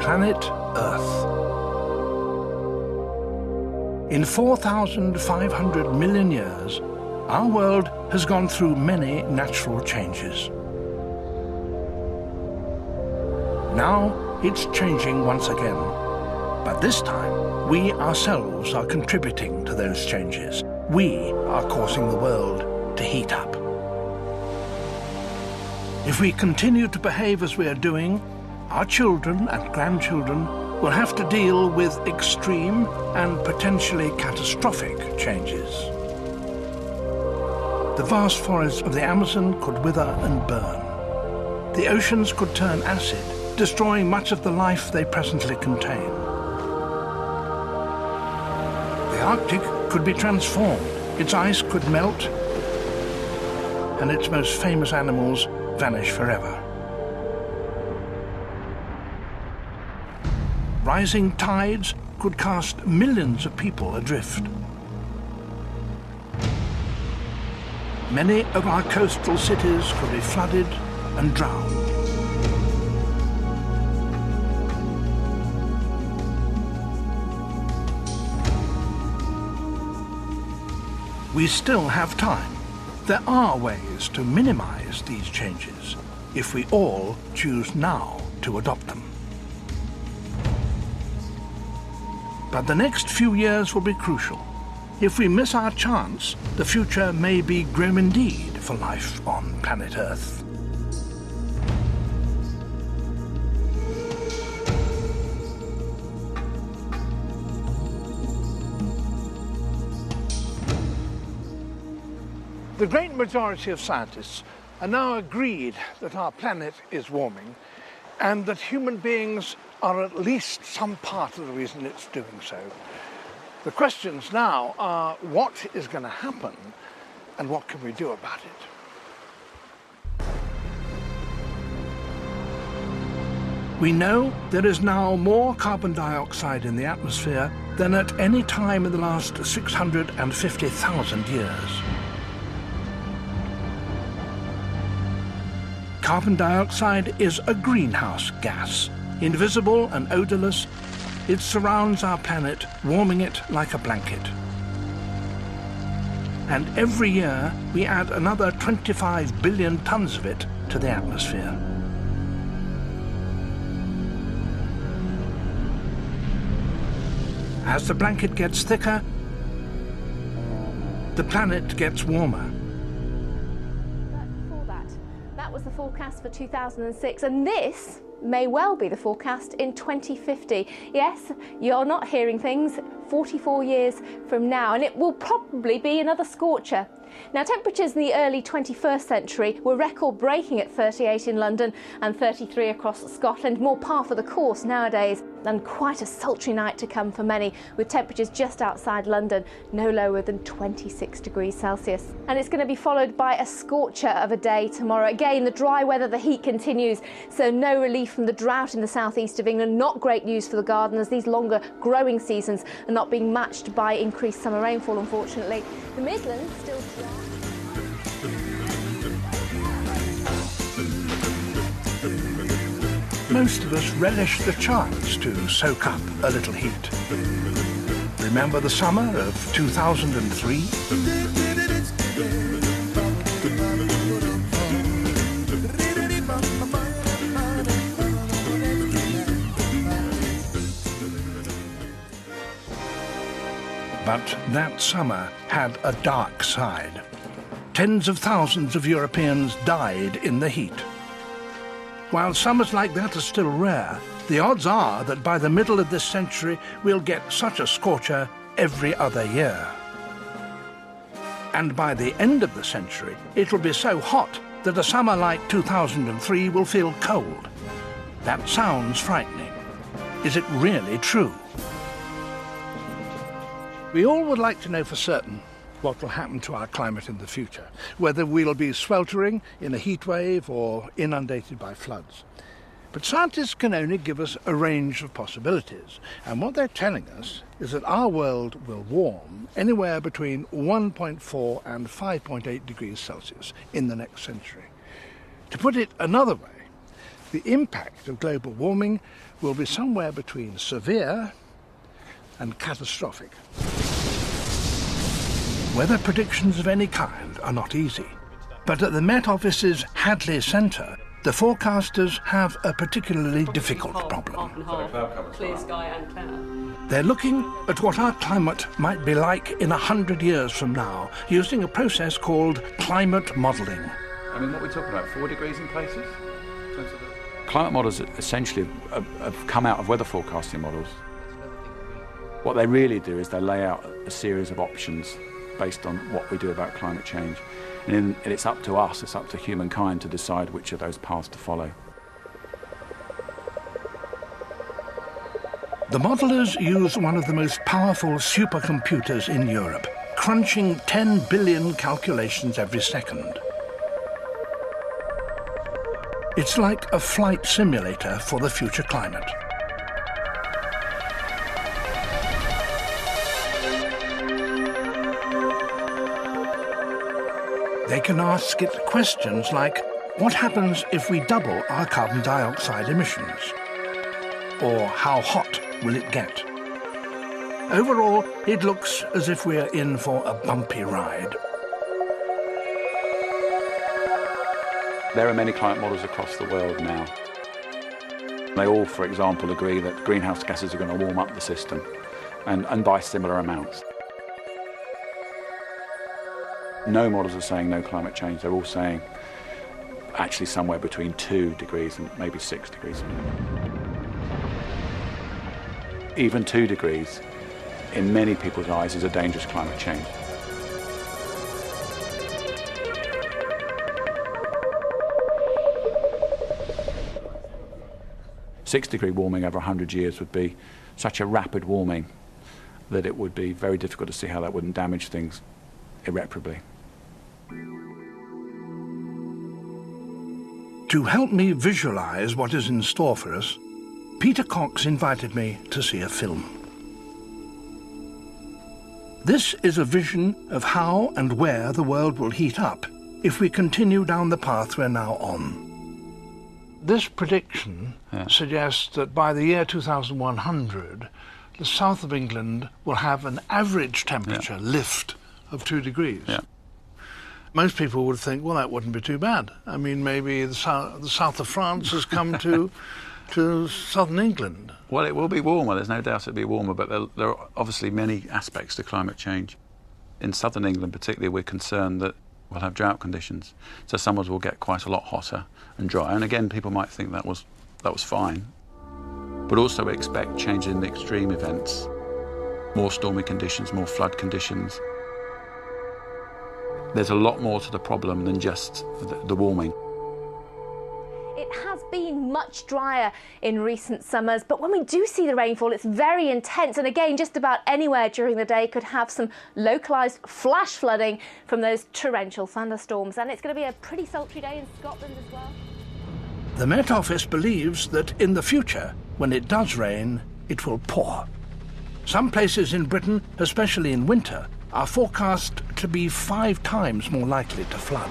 planet Earth. In 4,500 million years, our world has gone through many natural changes. Now it's changing once again, but this time we ourselves are contributing to those changes. We are causing the world to heat up. If we continue to behave as we are doing, our children and grandchildren will have to deal with extreme and potentially catastrophic changes. The vast forests of the Amazon could wither and burn. The oceans could turn acid, destroying much of the life they presently contain. The Arctic could be transformed, its ice could melt, and its most famous animals vanish forever. Rising tides could cast millions of people adrift. Many of our coastal cities could be flooded and drowned. We still have time. There are ways to minimize these changes if we all choose now to adopt them. But the next few years will be crucial. If we miss our chance, the future may be grim indeed for life on planet Earth. The great majority of scientists are now agreed that our planet is warming and that human beings are at least some part of the reason it's doing so. The questions now are what is going to happen and what can we do about it? We know there is now more carbon dioxide in the atmosphere than at any time in the last 650,000 years. Carbon dioxide is a greenhouse gas. Invisible and odorless, it surrounds our planet, warming it like a blanket. And every year, we add another 25 billion tons of it to the atmosphere. As the blanket gets thicker, the planet gets warmer. That was the forecast for 2006, and this may well be the forecast in 2050. Yes, you're not hearing things, 44 years from now, and it will probably be another scorcher. Now, temperatures in the early 21st century were record-breaking at 38 in London and 33 across Scotland, more par for the course nowadays, and quite a sultry night to come for many, with temperatures just outside London no lower than 26 degrees Celsius. And it's going to be followed by a scorcher of a day tomorrow. Again, the dry weather, the heat continues, so no relief from the drought in the southeast of England. Not great news for the gardeners. These longer growing seasons are not being matched by increased summer rainfall, unfortunately. The Midlands still dry. Most of us relish the chance to soak up a little heat. Remember the summer of 2003? But that summer had a dark side. Tens of thousands of Europeans died in the heat. While summers like that are still rare, the odds are that by the middle of this century we'll get such a scorcher every other year. And by the end of the century, it'll be so hot that a summer like 2003 will feel cold. That sounds frightening. Is it really true? We all would like to know for certain what will happen to our climate in the future, whether we'll be sweltering in a heat wave or inundated by floods. But scientists can only give us a range of possibilities, and what they're telling us is that our world will warm anywhere between 1.4 and 5.8 degrees Celsius in the next century. To put it another way, the impact of global warming will be somewhere between severe and catastrophic. Weather predictions of any kind are not easy, but at the Met Office's Hadley Centre, the forecasters have a particularly difficult problem. Clear sky and cloud. They're looking at what our climate might be like in 100 years from now, using a process called climate modelling. I mean, what are we talking about, 4 degrees in places? Climate models essentially have come out of weather forecasting models. What they really do is they lay out a series of options based on what we do about climate change. And it's up to us, it's up to humankind to decide which of those paths to follow. The modellers use one of the most powerful supercomputers in Europe, crunching 10 billion calculations every second. It's like a flight simulator for the future climate. They can ask it questions like, what happens if we double our carbon dioxide emissions? Or how hot will it get? Overall, it looks as if we're in for a bumpy ride. There are many climate models across the world now. They all, for example, agree that greenhouse gases are going to warm up the system, and by similar amounts. No models are saying no climate change. They're all saying actually somewhere between 2 degrees and maybe 6 degrees. Even 2 degrees, in many people's eyes, is a dangerous climate change. Six-degree warming over 100 years would be such a rapid warming that it would be very difficult to see how that wouldn't damage things irreparably. To help me visualise what is in store for us, Peter Cox invited me to see a film. This is a vision of how and where the world will heat up if we continue down the path we're now on. This prediction suggests that by the year 2100, the south of England will have an average temperature lift of 2 degrees. Yeah. Most people would think, well, that wouldn't be too bad. I mean, maybe the south of France has come to southern England. Well, it will be warmer, there's no doubt it'll be warmer, but there are obviously many aspects to climate change. In southern England particularly, we're concerned that we'll have drought conditions, so summers will get quite a lot hotter and drier. And again, people might think that was fine. But also we expect changes in the extreme events, more stormy conditions, more flood conditions. There's a lot more to the problem than just the warming. It has been much drier in recent summers, but when we do see the rainfall, it's very intense. And again, just about anywhere during the day could have some localised flash flooding from those torrential thunderstorms. And it's going to be a pretty sultry day in Scotland as well. The Met Office believes that in the future, when it does rain, it will pour. Some places in Britain, especially in winter, are forecast to be 5 times more likely to flood.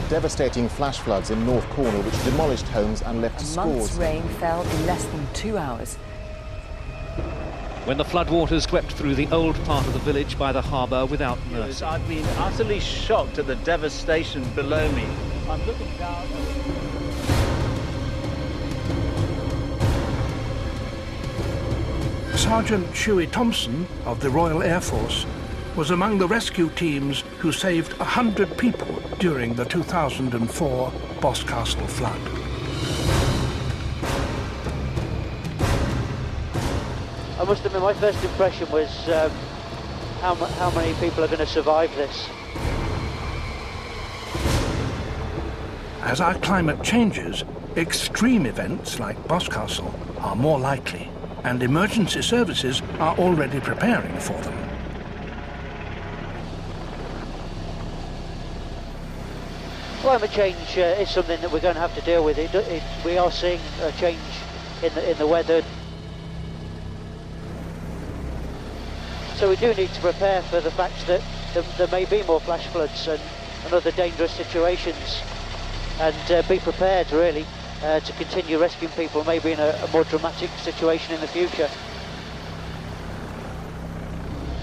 Devastating flash floods in North Cornwall which demolished homes and left scores. A month's rain fell in less than 2 hours. When the floodwaters swept through the old part of the village by the harbour without mercy. I've been utterly shocked at the devastation below me. I'm looking down. Sergeant Shuey Thompson of the Royal Air Force was among the rescue teams who saved 100 people during the 2004 Boscastle flood. I must admit, my first impression was how many people are going to survive this. As our climate changes, extreme events like Boscastle are more likely, and emergency services are already preparing for them. Climate change is something that we're going to have to deal with. We are seeing a change in the weather. So we do need to prepare for the fact that there may be more flash floods, and other dangerous situations, and be prepared really to continue rescuing people maybe in a more dramatic situation in the future.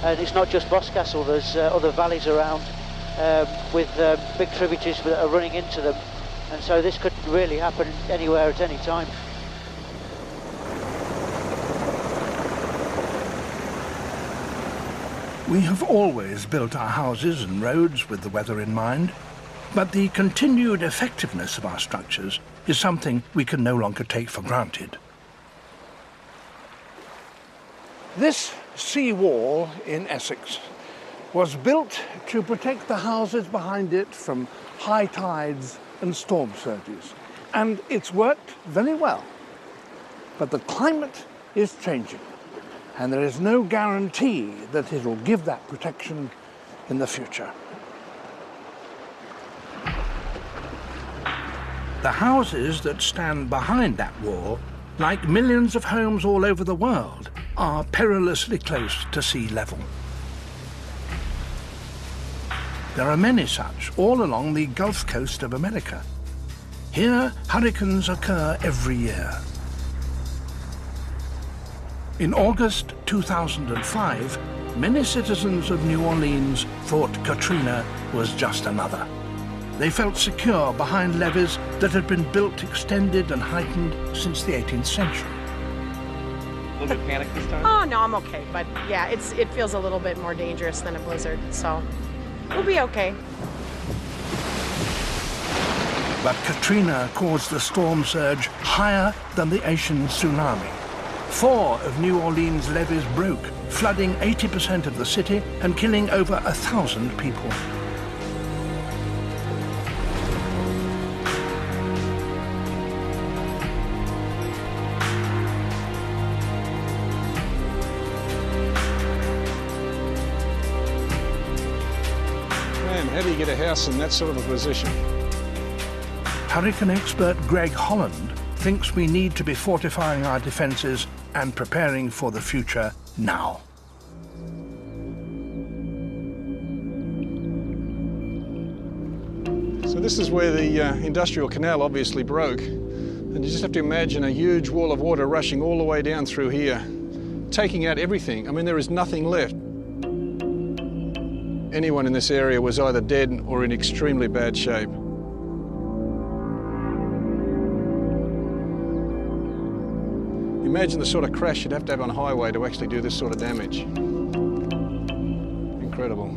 And it's not just Boscastle, there's other valleys around with big tributaries that are running into them, and so this could really happen anywhere at any time. We have always built our houses and roads with the weather in mind, but the continued effectiveness of our structures is something we can no longer take for granted. This sea wall in Essex was built to protect the houses behind it from high tides and storm surges, and it's worked very well. But the climate is changing, and there is no guarantee that it will give that protection in the future. The houses that stand behind that wall, like millions of homes all over the world, are perilously close to sea level. There are many such all along the Gulf Coast of America. Here, hurricanes occur every year. In August 2005, many citizens of New Orleans thought Katrina was just another. They felt secure behind levees that had been built, extended and heightened since the 18th century. A little bit panicked this time? Oh, no, I'm okay. But yeah, it feels a little bit more dangerous than a blizzard, so we'll be okay. But Katrina caused the storm surge higher than the Asian tsunami. 4 of New Orleans' levees broke, flooding 80% of the city and killing over 1,000 people. Man, how do you get a house in that sort of a position? Hurricane expert Greg Holland thinks we need to be fortifying our defences and preparing for the future now. So this is where the industrial canal obviously broke, and you just have to imagine a huge wall of water rushing all the way down through here, taking out everything. I mean, there is nothing left. Anyone in this area was either dead or in extremely bad shape. Imagine the sort of crash you'd have to have on a highway to actually do this sort of damage. Incredible.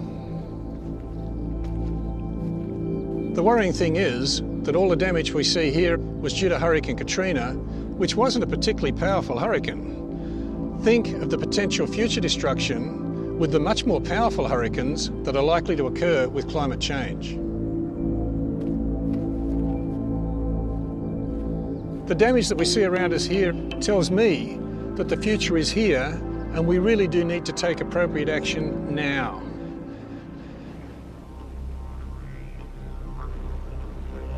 The worrying thing is that all the damage we see here was due to Hurricane Katrina, which wasn't a particularly powerful hurricane. Think of the potential future destruction with the much more powerful hurricanes that are likely to occur with climate change. The damage that we see around us here tells me that the future is here, and we really do need to take appropriate action now.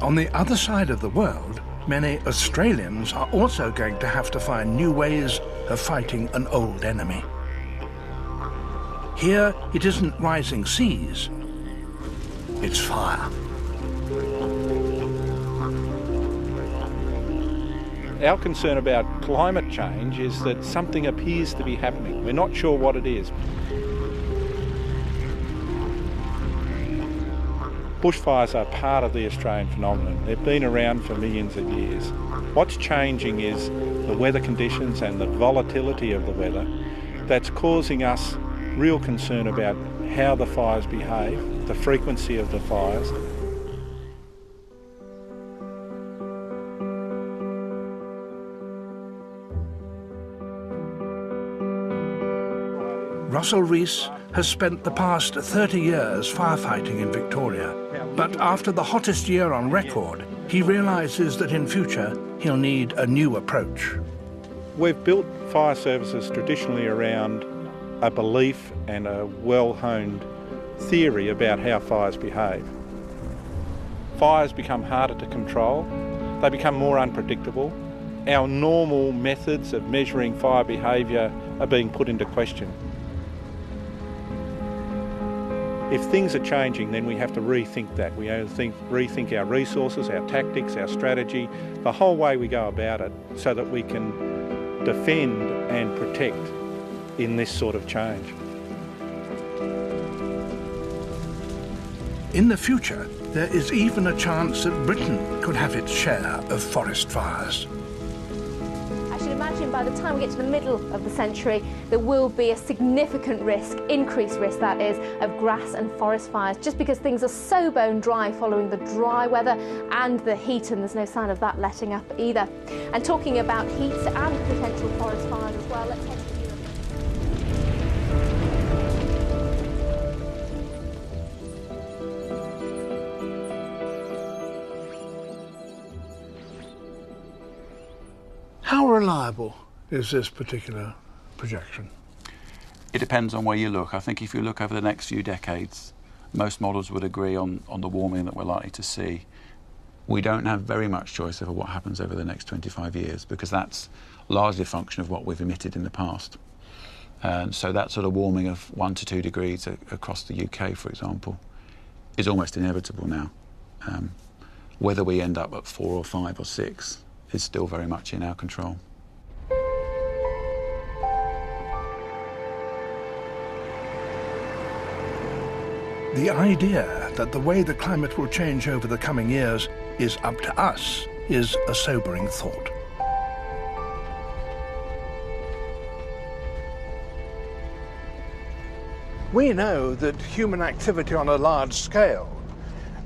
On the other side of the world, many Australians are also going to have to find new ways of fighting an old enemy. Here, it isn't rising seas, it's fire. Our concern about climate change is that something appears to be happening. We're not sure what it is. Bushfires are part of the Australian phenomenon. They've been around for millions of years. What's changing is the weather conditions and the volatility of the weather that's causing us real concern about how the fires behave, the frequency of the fires. Russell Rees has spent the past 30 years firefighting in Victoria, but after the hottest year on record, he realises that in future he'll need a new approach. We've built fire services traditionally around a belief and a well-honed theory about how fires behave. Fires become harder to control, they become more unpredictable. Our normal methods of measuring fire behaviour are being put into question. If things are changing, then we have to rethink that. We have to rethink our resources, our tactics, our strategy, the whole way we go about it, so that we can defend and protect in this sort of change. In the future, there is even a chance that Britain could have its share of forest fires. I should imagine by the time we get to the middle of the century, there will be a significant risk, increased risk that is, of grass and forest fires, just because things are so bone dry following the dry weather and the heat, and there's no sign of that letting up either. And talking about heat and potential forest fires as well, let's head to Europe. How reliable is this particular projection? It depends on where you look. I think if you look over the next few decades, most models would agree on the warming that we're likely to see. We don't have very much choice over what happens over the next 25 years, because that's largely a function of what we've emitted in the past. And so that sort of warming of 1 to 2 degrees across the UK, for example, is almost inevitable now. Whether we end up at 4 or 5 or 6 is still very much in our control. The idea that the way the climate will change over the coming years is up to us is a sobering thought. We know that human activity on a large scale,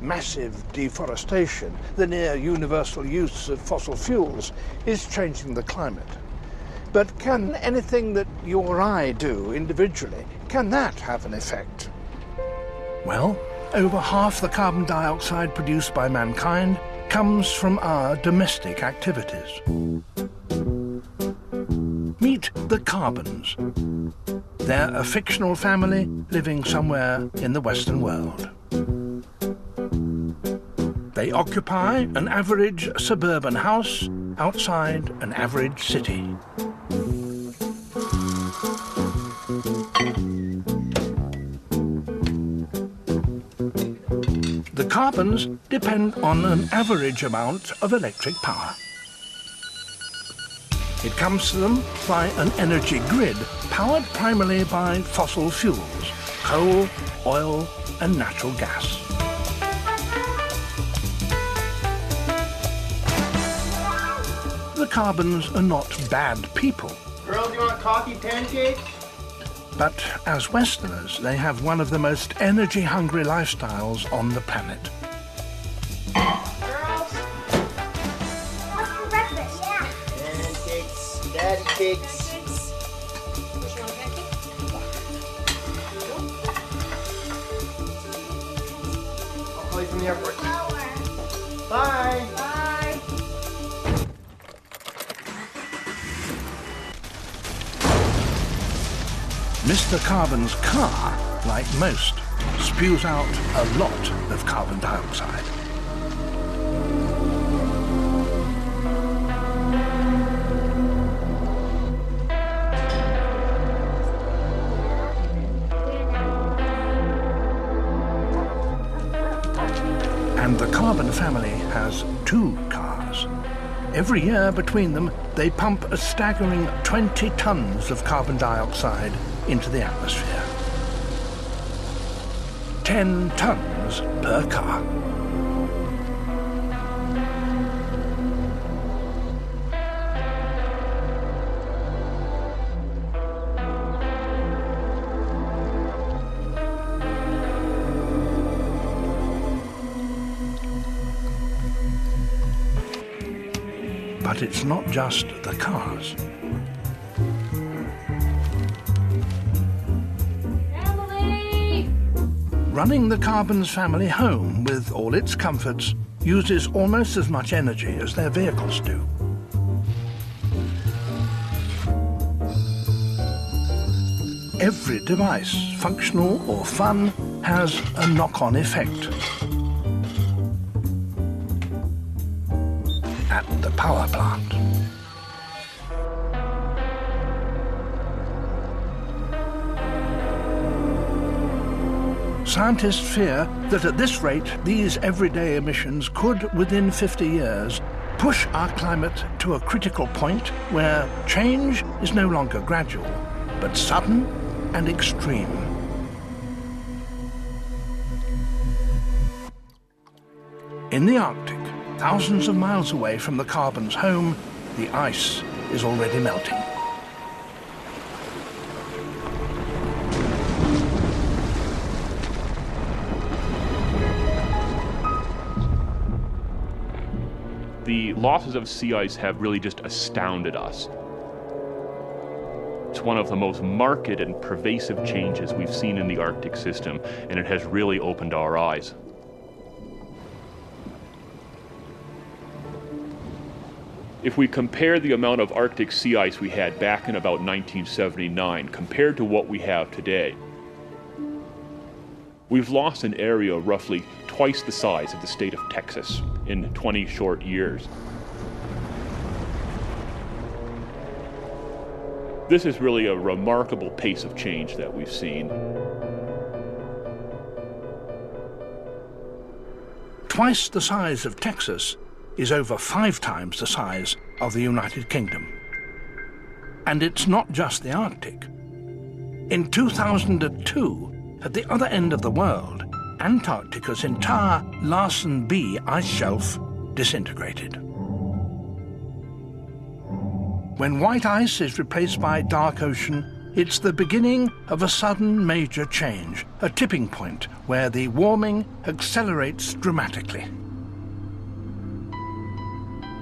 massive deforestation, the near universal use of fossil fuels is changing the climate. But can anything that you or I do individually, can that have an effect? Well, over half the carbon dioxide produced by mankind comes from our domestic activities. Meet the Carbons. They're a fictional family living somewhere in the Western world. They occupy an average suburban house outside an average city. The Carbons depend on an average amount of electric power. It comes to them by an energy grid powered primarily by fossil fuels, coal, oil and natural gas. The Carbons are not bad people. Girls, you want coffee pancakes? But as Westerners, they have one of the most energy-hungry lifestyles on the planet. Girls? What's for breakfast? Yeah. Pancakes, daddy cakes. Which one, pancake? I'll call you from the airport. Bye. Bye. Mr. Carbon's car, like most, spews out a lot of carbon dioxide. And the Carbon family has 2 cars. Every year between them, they pump a staggering 20 tons of carbon dioxide into the atmosphere. 10 tons per car. But it's not just the cars. Running the Carbons family home with all its comforts uses almost as much energy as their vehicles do. Every device, functional or fun, has a knock-on effect. At the power plant. Scientists fear that at this rate, these everyday emissions could, within 50 years, push our climate to a critical point where change is no longer gradual, but sudden and extreme. In the Arctic, thousands of miles away from the carbon's home, the ice is already melting. The losses of sea ice have really just astounded us. It's one of the most marked and pervasive changes we've seen in the Arctic system, and it has really opened our eyes. If we compare the amount of Arctic sea ice we had back in about 1979 compared to what we have today, we've lost an area roughly twice the size of the state of Texas in 20 short years. This is really a remarkable pace of change that we've seen. Twice the size of Texas is over 5 times the size of the United Kingdom. And it's not just the Arctic. In 2002, at the other end of the world, Antarctica's entire Larsen B ice shelf disintegrated. When white ice is replaced by dark ocean, it's the beginning of a sudden major change, a tipping point where the warming accelerates dramatically.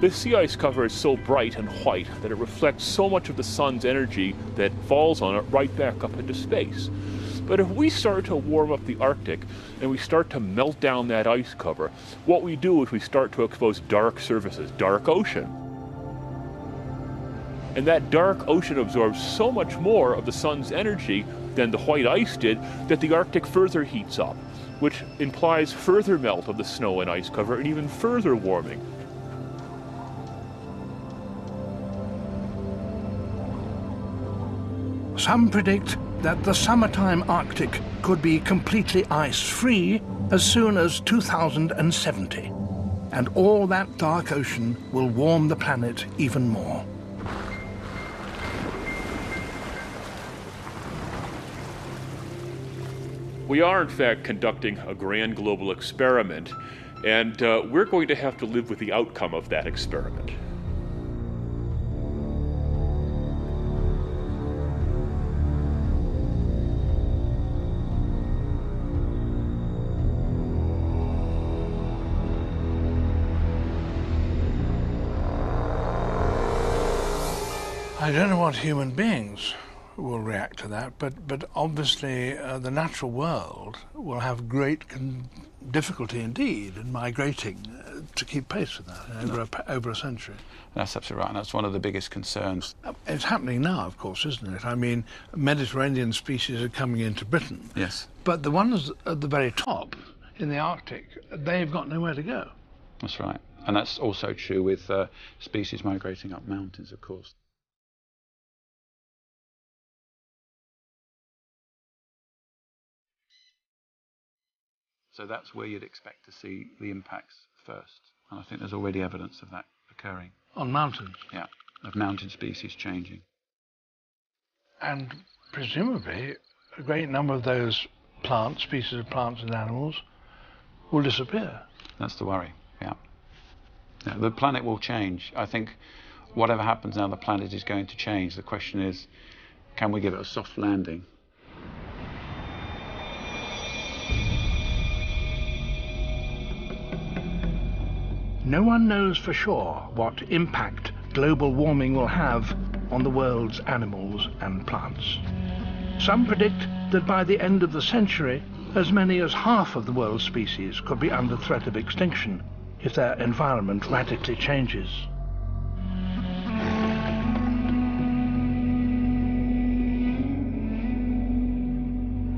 The sea ice cover is so bright and white that it reflects so much of the sun's energy that falls on it right back up into space. But if we start to warm up the Arctic and we start to melt down that ice cover, what we do is we start to expose dark surfaces, dark ocean. And that dark ocean absorbs so much more of the sun's energy than the white ice did that the Arctic further heats up, which implies further melt of the snow and ice cover and even further warming. Some predict that the summertime Arctic could be completely ice-free as soon as 2070, and all that dark ocean will warm the planet even more. We are, in fact, conducting a grand global experiment, and we're going to have to live with the outcome of that experiment. I don't know what human beings will react to that, but obviously the natural world will have great difficulty indeed in migrating to keep pace with that over a century. That's absolutely right, and that's one of the biggest concerns. It's happening now, of course, isn't it? I mean, Mediterranean species are coming into Britain. Yes. But the ones at the very top, in the Arctic, they've got nowhere to go. That's right. And that's also true with species migrating up mountains, of course. So that's where you'd expect to see the impacts first. And I think there's already evidence of that occurring. On mountains? Yeah, of mountain species changing. And presumably a great number of those plants, species of plants and animals, will disappear. That's the worry, yeah. The planet will change. I think whatever happens now, the planet is going to change. The question is, can we give it a soft landing? No one knows for sure what impact global warming will have on the world's animals and plants. Some predict that by the end of the century, as many as half of the world's species could be under threat of extinction if their environment radically changes.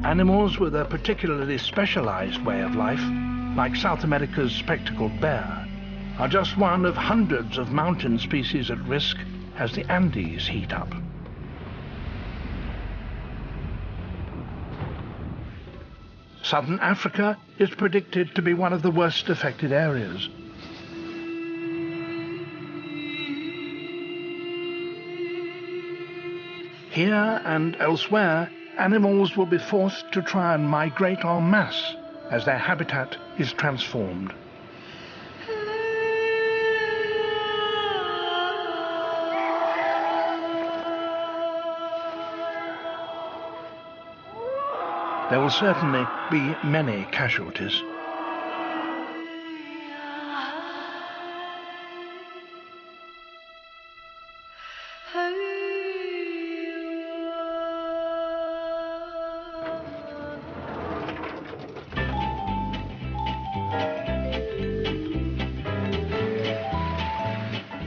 Animals with a particularly specialized way of life, like South America's spectacled bear, are just one of hundreds of mountain species at risk as the Andes heat up. Southern Africa is predicted to be one of the worst affected areas. Here and elsewhere, animals will be forced to try and migrate en masse as their habitat is transformed. There will certainly be many casualties.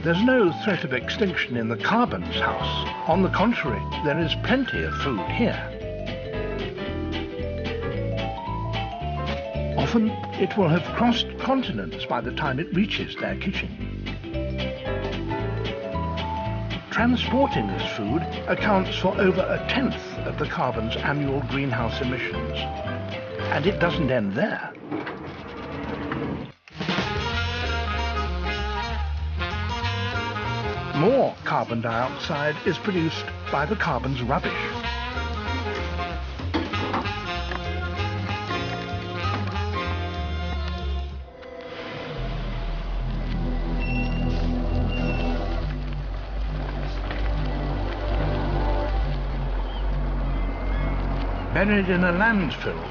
There's no threat of extinction in the carbon's house. On the contrary, there is plenty of food here. Often, it will have crossed continents by the time it reaches their kitchen. Transporting this food accounts for over 1/10 of the carbon's annual greenhouse emissions. And it doesn't end there. More carbon dioxide is produced by the carbon's rubbish. Buried in a landfill,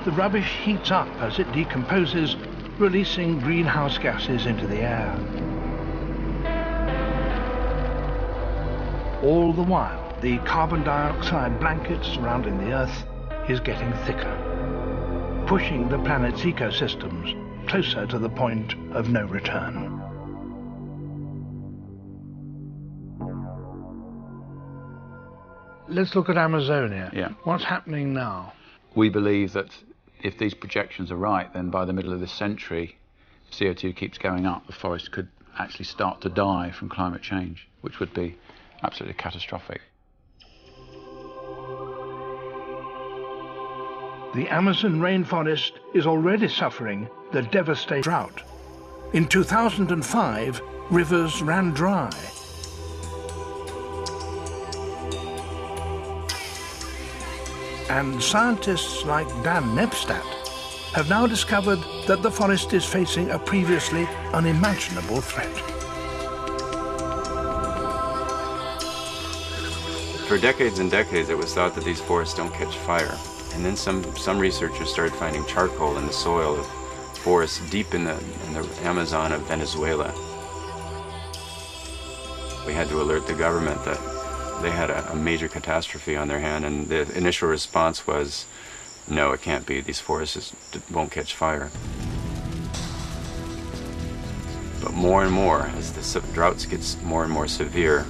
the rubbish heats up as it decomposes, releasing greenhouse gases into the air. All the while, the carbon dioxide blanket surrounding the Earth is getting thicker, pushing the planet's ecosystems closer to the point of no return. Let's look at Amazonia. Yeah. What's happening now? We believe that if these projections are right, then by the middle of this century, CO2 keeps going up, the forest could actually start to die from climate change, which would be absolutely catastrophic. The Amazon rainforest is already suffering the devastating drought. In 2005, rivers ran dry. And scientists like Dan Nepstad have now discovered that the forest is facing a previously unimaginable threat. For decades and decades, it was thought that these forests don't catch fire. And then some researchers started finding charcoal in the soil of forests deep in the Amazon of Venezuela. We had to alert the government that they had a major catastrophe on their hand, and the initial response was, no, it can't be. These forests won't catch fire. But more and more, as the droughts get more and more severe,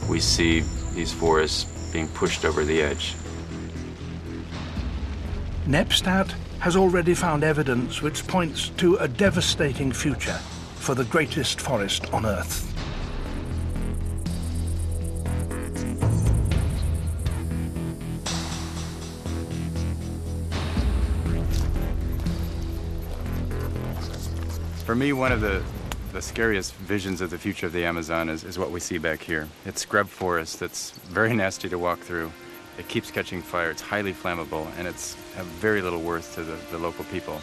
we see these forests being pushed over the edge. Nepstad has already found evidence which points to a devastating future for the greatest forest on Earth. For me, one of the scariest visions of the future of the Amazon is what we see back here. It's scrub forest that's very nasty to walk through. It keeps catching fire, it's highly flammable, and it's of very little worth to the local people.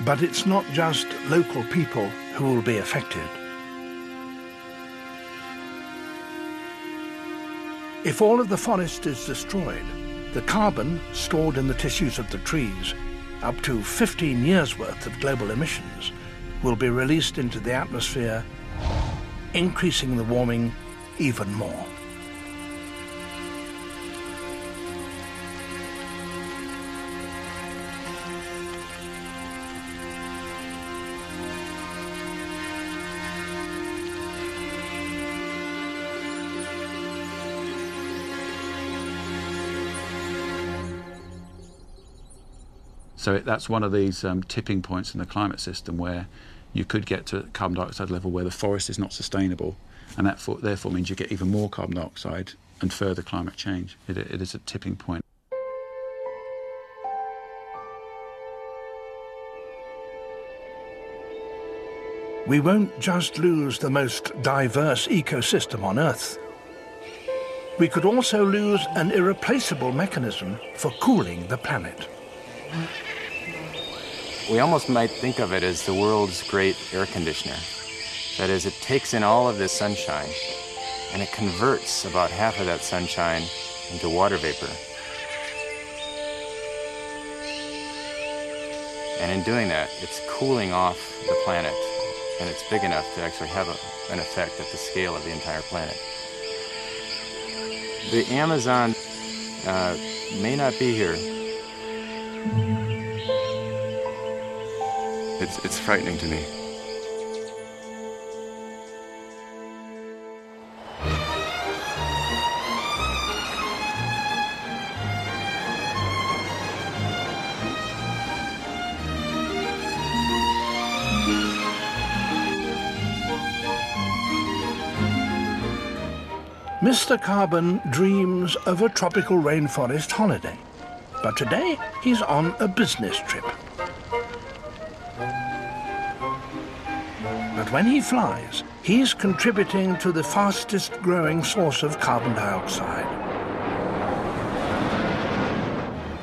But it's not just local people who will be affected. If all of the forest is destroyed, the carbon stored in the tissues of the trees, up to 15 years' worth of global emissions, will be released into the atmosphere, increasing the warming even more. So that's one of these tipping points in the climate system where you could get to a carbon dioxide level where the forest is not sustainable, and that therefore means you get even more carbon dioxide and further climate change. It is a tipping point. we won't just lose the most diverse ecosystem on Earth. We could also lose an irreplaceable mechanism for cooling the planet. We almost might think of it as the world's great air conditioner. That is, it takes in all of this sunshine, and it converts about half of that sunshine into water vapor. And in doing that, it's cooling off the planet, and it's big enough to actually have an effect at the scale of the entire planet. The Amazon may not be here. It's frightening to me. Mr. Carbon dreams of a tropical rainforest holiday, but today he's on a business trip. But when he flies, he's contributing to the fastest growing source of carbon dioxide.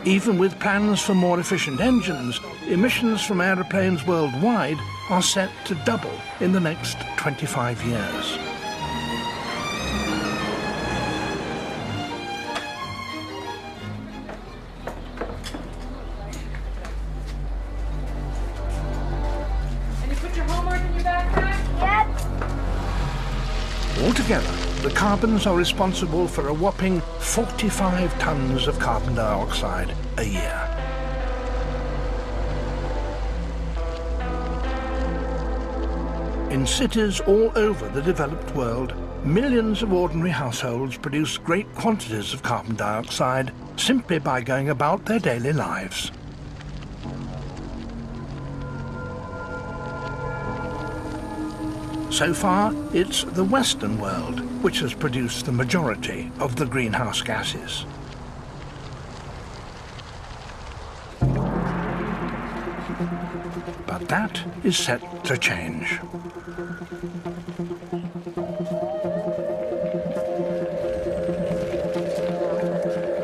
Even with plans for more efficient engines, emissions from aeroplanes worldwide are set to double in the next 25 years. Altogether, the Carbons are responsible for a whopping 45 tons of carbon dioxide a year. In cities all over the developed world, millions of ordinary households produce great quantities of carbon dioxide simply by going about their daily lives. So far, it's the Western world which has produced the majority of the greenhouse gases. But that is set to change.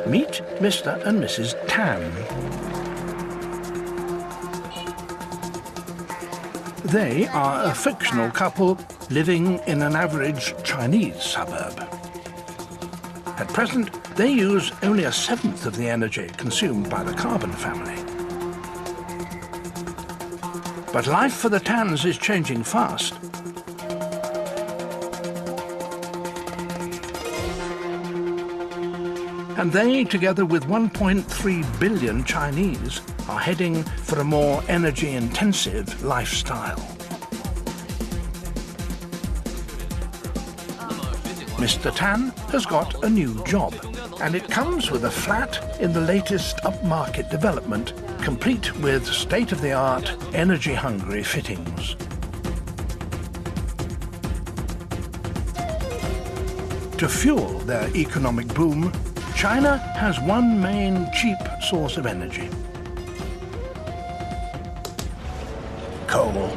Meet Mr. and Mrs. Tan. They are a fictional couple living in an average Chinese suburb. At present, they use only a seventh of the energy consumed by the Carbon family. But life for the Tans is changing fast. And they, together with 1.3 billion Chinese, are heading for a more energy-intensive lifestyle. Mr. Tan has got a new job, and it comes with a flat in the latest upmarket development, complete with state-of-the-art, energy-hungry fittings. To fuel their economic boom, China has one main cheap source of energy: coal.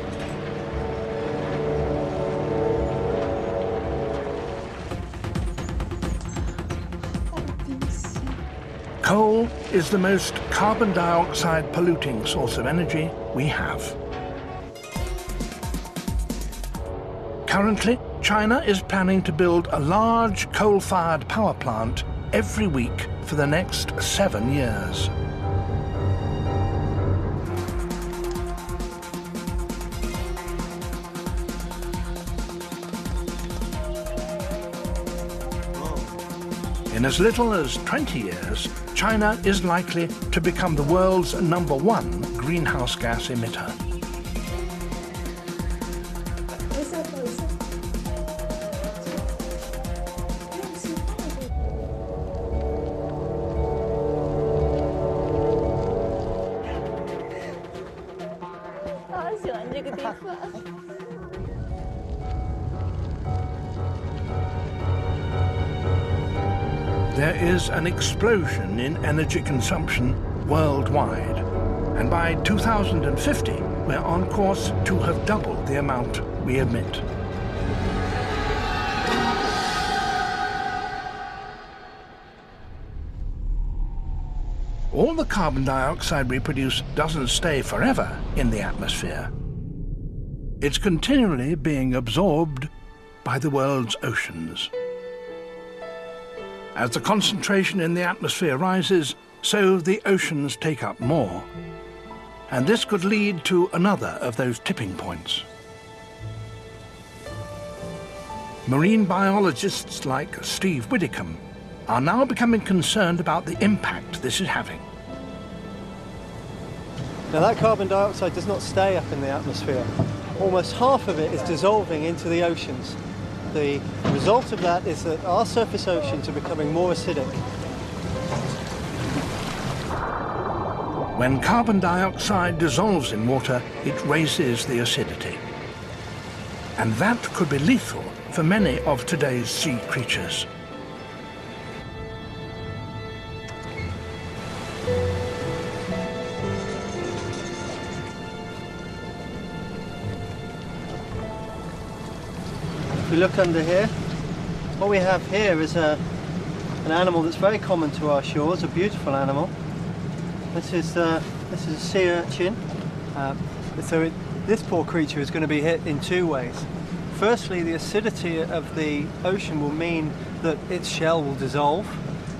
Coal is the most carbon dioxide polluting source of energy we have. Currently, China is planning to build a large coal-fired power plant every week for the next 7 years. In as little as 20 years, China is likely to become the world's #1 greenhouse gas emitter. There is an explosion in energy consumption worldwide, and by 2050 we're on course to have doubled the amount we emit. All the carbon dioxide we produce doesn't stay forever in the atmosphere. It's continually being absorbed by the world's oceans. As the concentration in the atmosphere rises, so the oceans take up more. And this could lead to another of those tipping points. Marine biologists like Steve Widdicombe are now becoming concerned about the impact this is having. Now that carbon dioxide does not stay up in the atmosphere. Almost half of it is dissolving into the oceans. The result of that is that our surface oceans are becoming more acidic. When carbon dioxide dissolves in water, it raises the acidity. And that could be lethal for many of today's sea creatures. If we look under here, what we have here is an animal that's very common to our shores, a beautiful animal. This is a sea urchin. This poor creature is going to be hit in two ways. Firstly, the acidity of the ocean will mean that its shell will dissolve.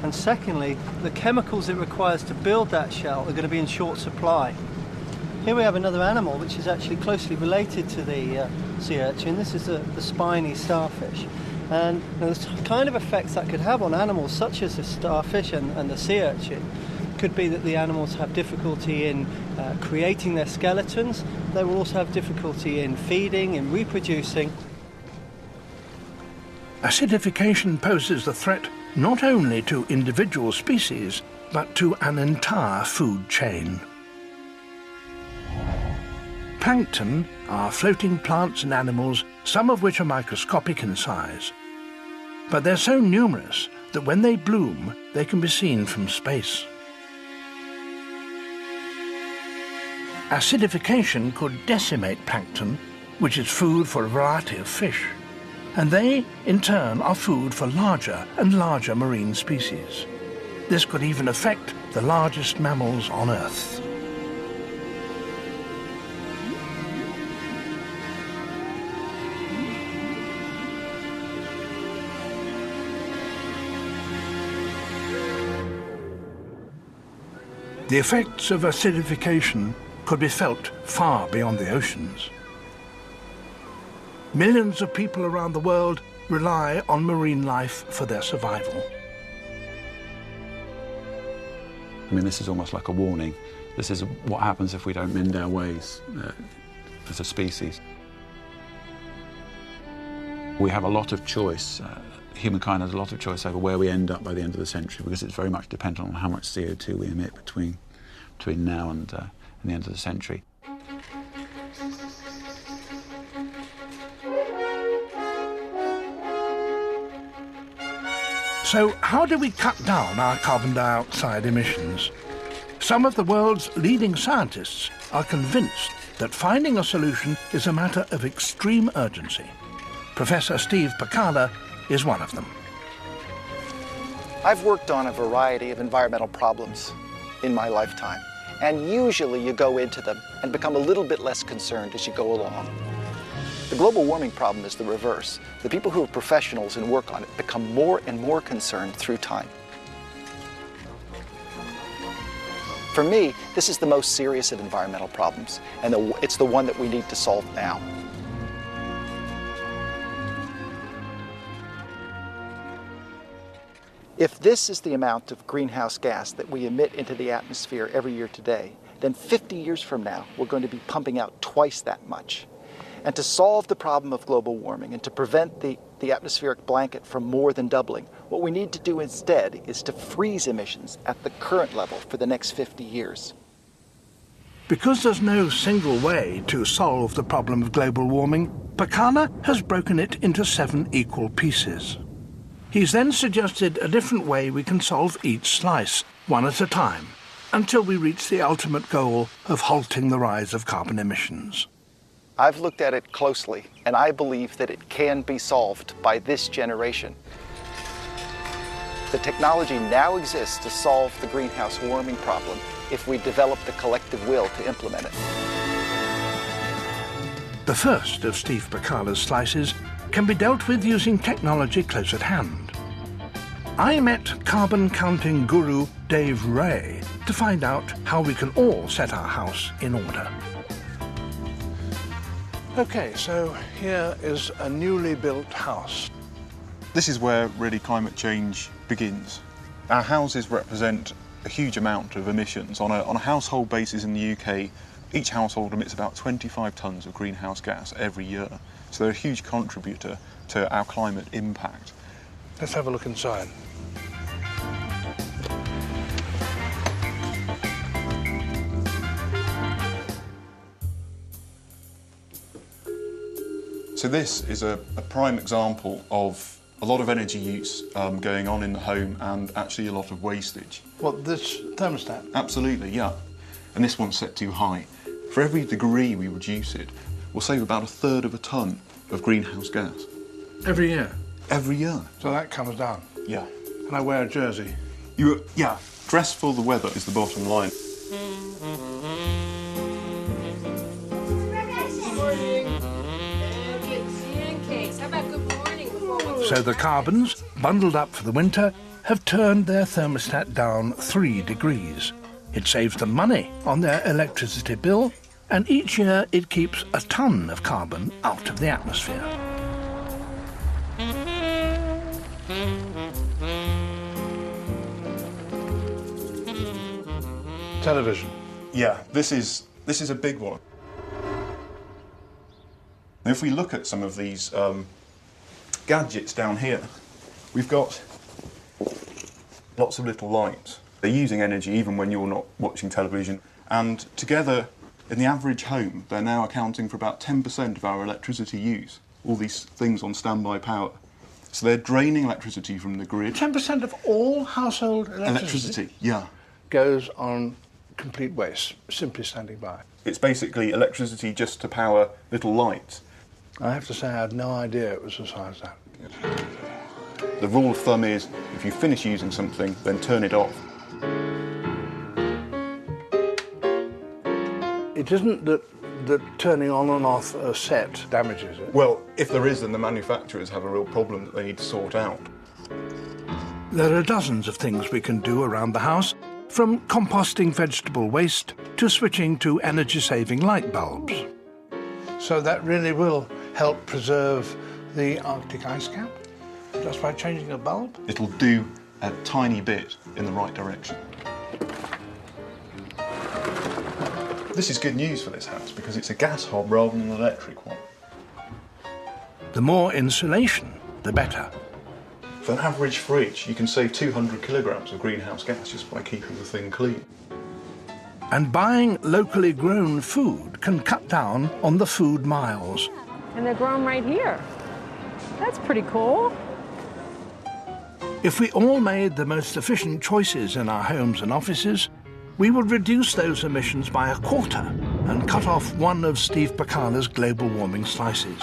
And secondly, the chemicals it requires to build that shell are going to be in short supply. Here we have another animal which is actually closely related to the sea urchin. This is the spiny starfish. And the kind of effects that could have on animals such as the starfish and the sea urchin could be that the animals have difficulty in creating their skeletons. They will also have difficulty in feeding, in reproducing. Acidification poses a threat not only to individual species, but to an entire food chain. Plankton are floating plants and animals, some of which are microscopic in size. But they're so numerous that when they bloom, they can be seen from space. Acidification could decimate plankton, which is food for a variety of fish. And they, in turn, are food for larger and larger marine species. This could even affect the largest mammals on Earth. The effects of acidification could be felt far beyond the oceans. Millions of people around the world rely on marine life for their survival. I mean, this is almost like a warning. This is what happens if we don't mend our ways as a species. We have a lot of choice. Humankind has a lot of choice over where we end up by the end of the century, because it's very much dependent on how much CO2 we emit between now and the end of the century. So how do we cut down our carbon dioxide emissions? Some of the world's leading scientists are convinced that finding a solution is a matter of extreme urgency. Professor Steve Pacala is one of them. I've worked on a variety of environmental problems in my lifetime, and usually you go into them and become a little bit less concerned as you go along. The global warming problem is the reverse. The people who are professionals and work on it become more and more concerned through time. For me, this is the most serious of environmental problems, and it's the one that we need to solve now. If this is the amount of greenhouse gas that we emit into the atmosphere every year today, then 50 years from now, we're going to be pumping out twice that much. And to solve the problem of global warming and to prevent the atmospheric blanket from more than doubling, what we need to do instead is to freeze emissions at the current level for the next 50 years. Because there's no single way to solve the problem of global warming, Pacala has broken it into 7 equal pieces. He's then suggested a different way we can solve each slice, one at a time, until we reach the ultimate goal of halting the rise of carbon emissions. I've looked at it closely, and I believe that it can be solved by this generation. The technology now exists to solve the greenhouse warming problem if we develop the collective will to implement it. The first of Steve Pacala's slices can be dealt with using technology close at hand. I met carbon counting guru Dave Ray to find out how we can all set our house in order. Okay, so here is a newly built house. This is where really climate change begins. Our houses represent a huge amount of emissions. On a household basis in the UK, each household emits about 25 tonnes of greenhouse gas every year. So they're a huge contributor to our climate impact. Let's have a look inside. So this is a prime example of a lot of energy use going on in the home and actually a lot of wastage. What, this thermostat? Absolutely, yeah. And this one's set too high. For every degree we reduce it, we'll save about 1/3 of a tonne of greenhouse gas. Every year? Every year. So that comes down? Yeah. And I wear a jersey? Yeah. Dress for the weather is the bottom line. So the Carbons, bundled up for the winter, have turned their thermostat down 3 degrees. It saves them money on their electricity bill, and each year it keeps a tonne of carbon out of the atmosphere. Television. Yeah, this is a big one. Now, if we look at some of these gadgets down here, we've got lots of little lights. They're using energy even when you're not watching television, and together in the average home they're now accounting for about 10% of our electricity use, all these things on standby power. So they're draining electricity from the grid. 10% of all household Electricity, yeah. Goes on complete waste, simply standing by. It's basically electricity just to power little lights. I have to say I had no idea it was as high as that. The rule of thumb is, if you finish using something, then turn it off. It isn't that turning on and off a set damages it? Well, if there is, then the manufacturers have a real problem that they need to sort out. There are dozens of things we can do around the house, from composting vegetable waste to switching to energy-saving light bulbs. So that really will help preserve the Arctic ice cap, just by changing a bulb? It'll do a tiny bit in the right direction. This is good news for this house because it's a gas hob rather than an electric one. The more insulation, the better. For an average fridge, you can save 200 kilograms of greenhouse gas just by keeping the thing clean. And buying locally grown food can cut down on the food miles. And they're grown right here. That's pretty cool. If we all made the most efficient choices in our homes and offices, we would reduce those emissions by 1/4 and cut off one of Steve Pacala's global warming slices.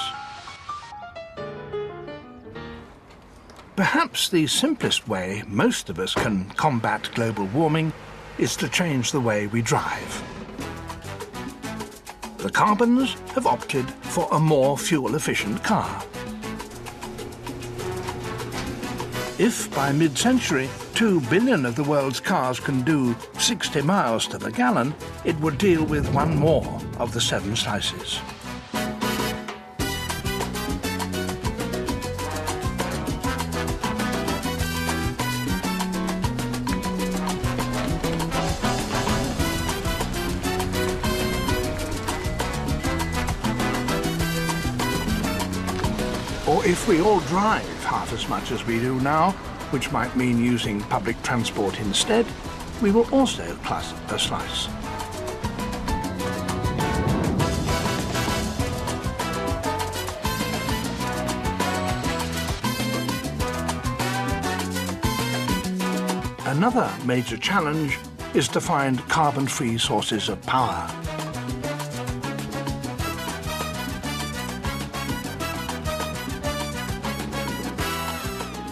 Perhaps the simplest way most of us can combat global warming is to change the way we drive. The Carbons have opted for a more fuel-efficient car. If by mid-century 2 billion of the world's cars can do 60 miles to the gallon, it would deal with one more of the 7 slices. Or if we all drive half as much as we do now, which might mean using public transport instead, we will also plus a slice. Another major challenge is to find carbon-free sources of power.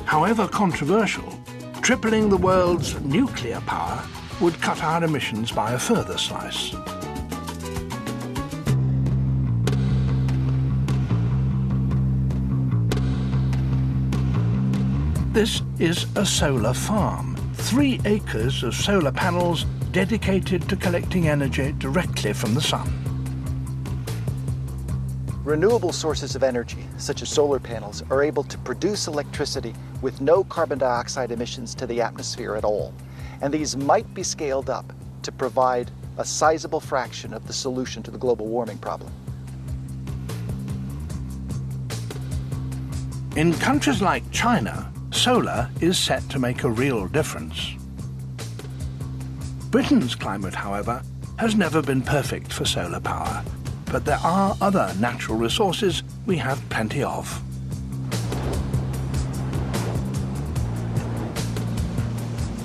However controversial, tripling the world's nuclear power would cut our emissions by a further slice. This is a solar farm, 3 acres of solar panels dedicated to collecting energy directly from the sun. Renewable sources of energy, such as solar panels, are able to produce electricity with no carbon dioxide emissions to the atmosphere at all. And these might be scaled up to provide a sizable fraction of the solution to the global warming problem. In countries like China, solar is set to make a real difference. Britain's climate, however, has never been perfect for solar power, but there are other natural resources we have plenty of.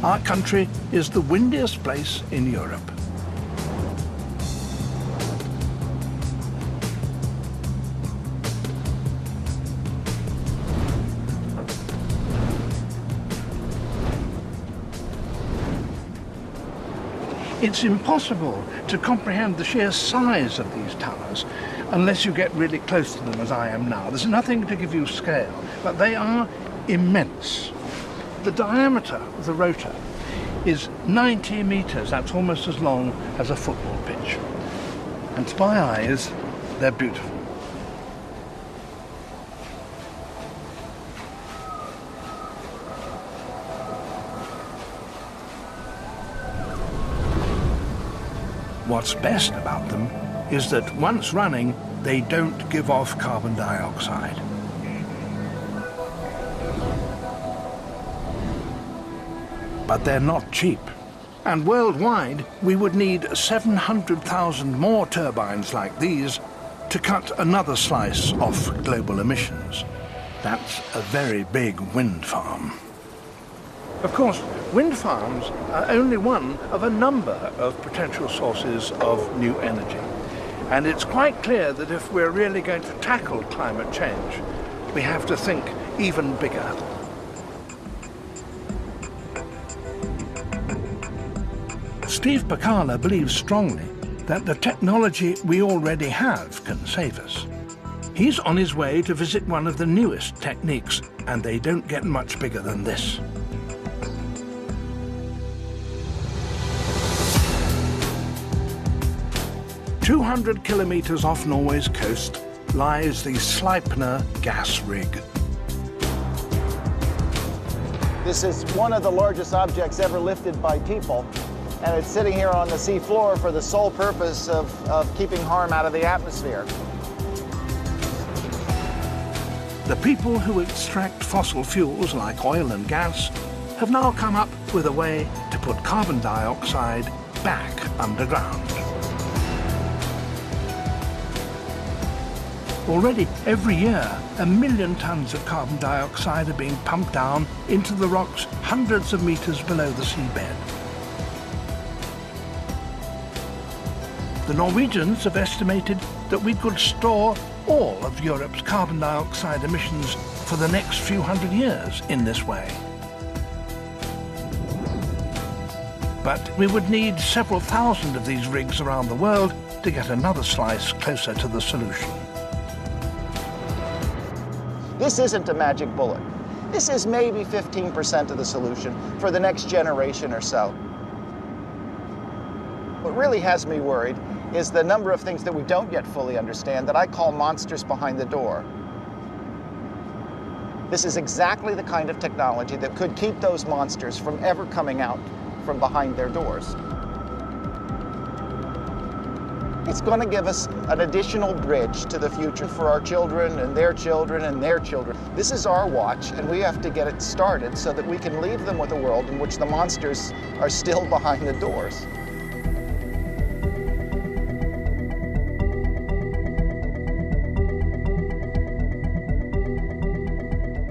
Our country is the windiest place in Europe. It's impossible to comprehend the sheer size of these towers unless you get really close to them, as I am now. There's nothing to give you scale, but they are immense. The diameter of the rotor is 90 meters. That's almost as long as a football pitch. And to my eyes, they're beautiful. What's best about them is that once running, they don't give off carbon dioxide. But they're not cheap. And worldwide, we would need 700,000 more turbines like these to cut another slice off global emissions. That's a very big wind farm. Of course, wind farms are only one of a number of potential sources of new energy. And it's quite clear that if we're really going to tackle climate change, we have to think even bigger. Steve Pacala believes strongly that the technology we already have can save us. He's on his way to visit one of the newest techniques, and they don't get much bigger than this. "200 kilometers off Norway's coast lies the Sleipner gas rig. This is one of the largest objects ever lifted by people, and it's sitting here on the sea floor for the sole purpose of keeping harm out of the atmosphere. The people who extract fossil fuels like oil and gas have now come up with a way to put carbon dioxide back underground. Already, every year, 1 million tons of carbon dioxide are being pumped down into the rocks hundreds of meters below the seabed. The Norwegians have estimated that we could store all of Europe's carbon dioxide emissions for the next few hundred years in this way. But we would need several thousand of these rigs around the world to get another slice closer to the solution. This isn't a magic bullet. This is maybe 15% of the solution for the next generation or so. What really has me worried is the number of things that we don't yet fully understand that I call monsters behind the door. This is exactly the kind of technology that could keep those monsters from ever coming out from behind their doors. It's going to give us an additional bridge to the future for our children and their children and their children. This is our watch, and we have to get it started so that we can leave them with a world in which the monsters are still behind the doors.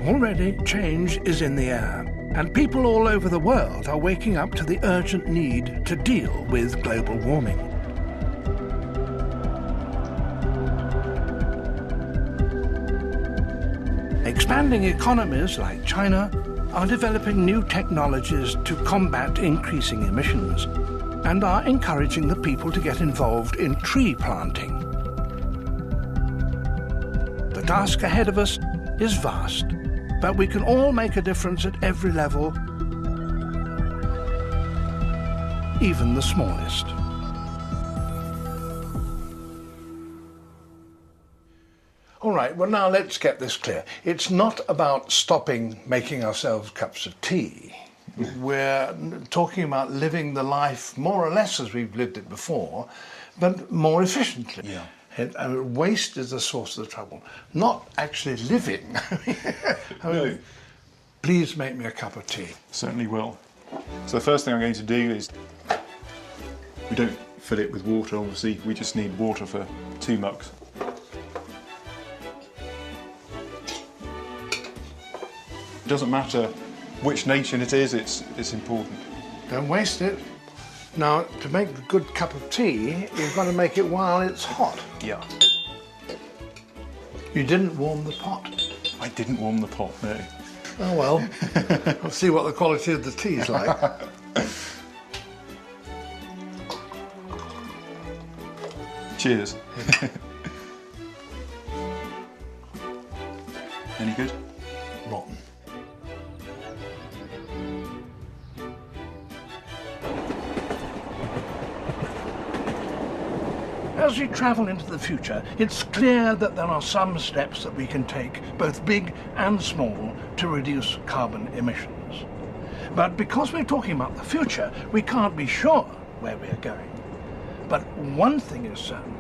Already, change is in the air, and people all over the world are waking up to the urgent need to deal with global warming. Expanding economies like China are developing new technologies to combat increasing emissions and are encouraging the people to get involved in tree planting. The task ahead of us is vast, but we can all make a difference at every level, even the smallest. All right, well now let's get this clear. It's not about stopping making ourselves cups of tea. We're talking about living the life more or less as we've lived it before, but more efficiently. Yeah. Waste is the source of the trouble, not actually living. No. Please make me a cup of tea. Certainly will. So the first thing I'm going to do is, we don't fill it with water, obviously, we just need water for 2 mugs. It doesn't matter which nation it is, it's important. Don't waste it. Now, to make a good cup of tea, you've got to make it while it's hot. Yeah. You didn't warm the pot? I didn't warm the pot, no. Oh well, we'll see what the quality of the tea's like. Cheers. Any good? Rotten. As we travel into the future, it's clear that there are some steps that we can take, both big and small, to reduce carbon emissions. But because we're talking about the future, we can't be sure where we are going. But one thing is certain,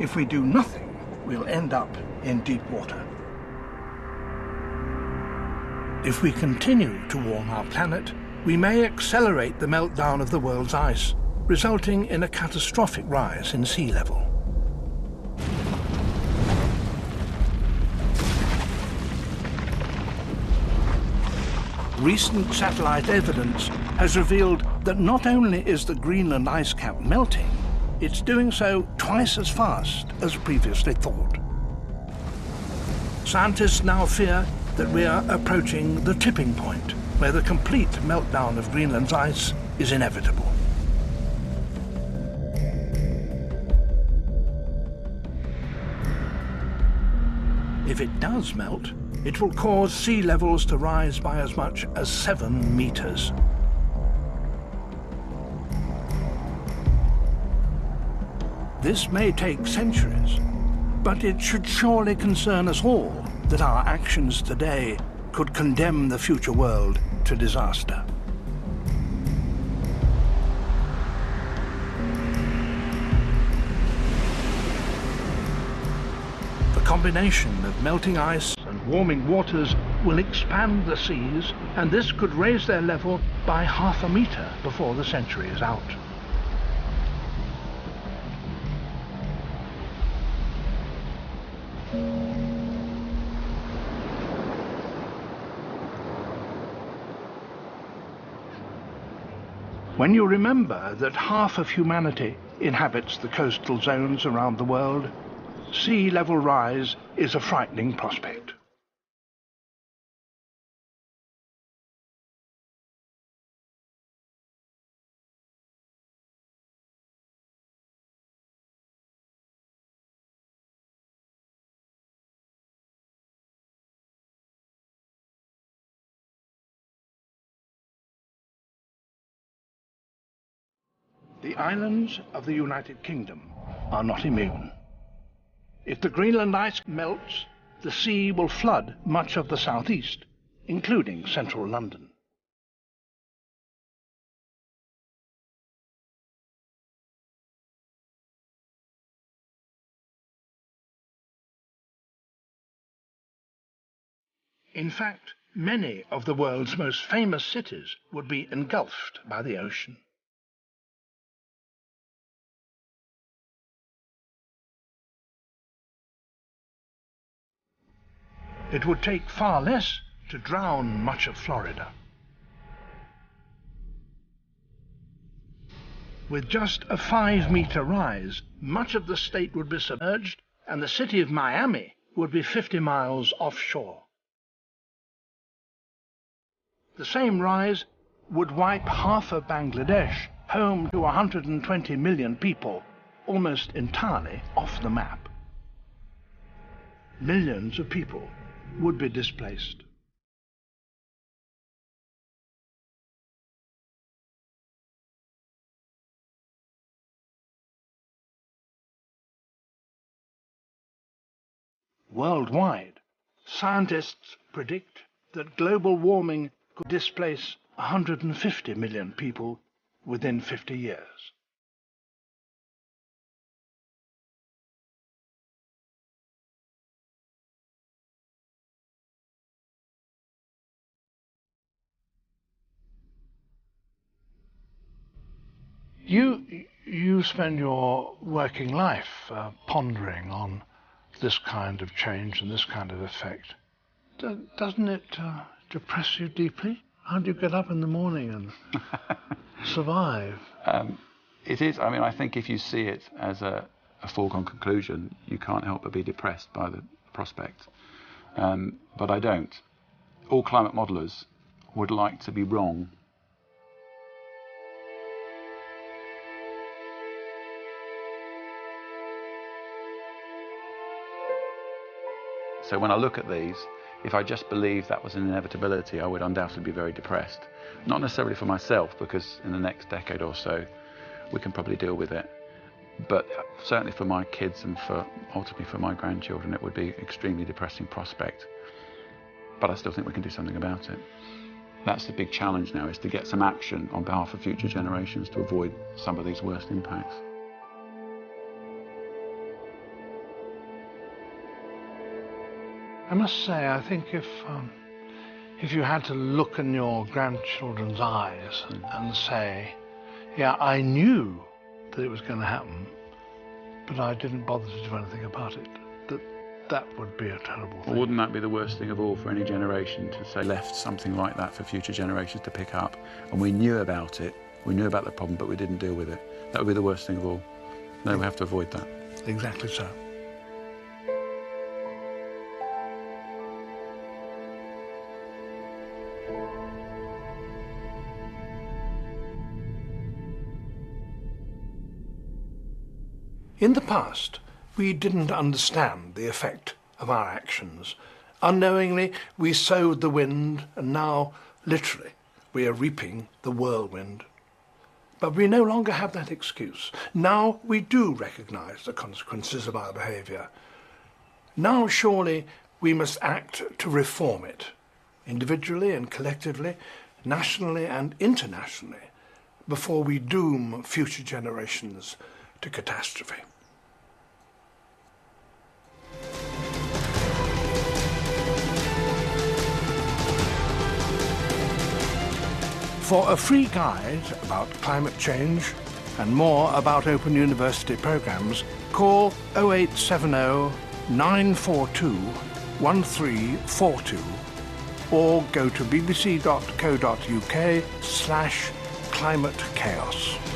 if we do nothing, we'll end up in deep water. If we continue to warm our planet, we may accelerate the meltdown of the world's ice, resulting in a catastrophic rise in sea level. Recent satellite evidence has revealed that not only is the Greenland ice cap melting, it's doing so twice as fast as previously thought. Scientists now fear that we are approaching the tipping point, where the complete meltdown of Greenland's ice is inevitable. If it does melt, it will cause sea levels to rise by as much as 7 meters. This may take centuries, but it should surely concern us all that our actions today could condemn the future world to disaster. The combination of melting ice and warming waters will expand the seas, and this could raise their level by 0.5 meter before the century is out. When you remember that half of humanity inhabits the coastal zones around the world, sea level rise is a frightening prospect. The islands of the United Kingdom are not immune. If the Greenland ice melts, the sea will flood much of the southeast, including central London. In fact, many of the world's most famous cities would be engulfed by the ocean. It would take far less to drown much of Florida. With just a 5-meter rise, much of the state would be submerged, and the city of Miami would be 50 miles offshore. The same rise would wipe half of Bangladesh, home to 120 million people, almost entirely off the map. Millions of people would be displaced. Worldwide, scientists predict that global warming could displace 150 million people within 50 years. You spend your working life pondering on this kind of change and this kind of effect. Doesn't it depress you deeply? How do you get up in the morning and survive? It is. I mean, I think if you see it as a foregone conclusion, you can't help but be depressed by the prospect. But I don't. All climate modelers would like to be wrong. So when I look at these, if I just believed that was an inevitability, I would undoubtedly be very depressed. Not necessarily for myself, because in the next decade or so, we can probably deal with it. But certainly for my kids and ultimately for my grandchildren, it would be an extremely depressing prospect. But I still think we can do something about it. That's the big challenge now, is to get some action on behalf of future generations to avoid some of these worst impacts. I must say, I think if you had to look in your grandchildren's eyes and say, yeah, I knew that it was going to happen, but I didn't bother to do anything about it, that would be a terrible thing. Well, wouldn't that be the worst thing of all for any generation, to say left something like that for future generations to pick up, and we knew about it, we knew about the problem, but we didn't deal with it? That would be the worst thing of all. No, we have to avoid that. Exactly so. In the past, we didn't understand the effect of our actions. Unknowingly, we sowed the wind, and now, literally, we are reaping the whirlwind. But we no longer have that excuse. Now we do recognise the consequences of our behaviour. Now, surely, we must act to reform it, individually and collectively, nationally and internationally, before we doom future generations to catastrophe. For a free guide about climate change and more about Open University programmes, call 0870 942 1342 or go to bbc.co.uk/climatechaos.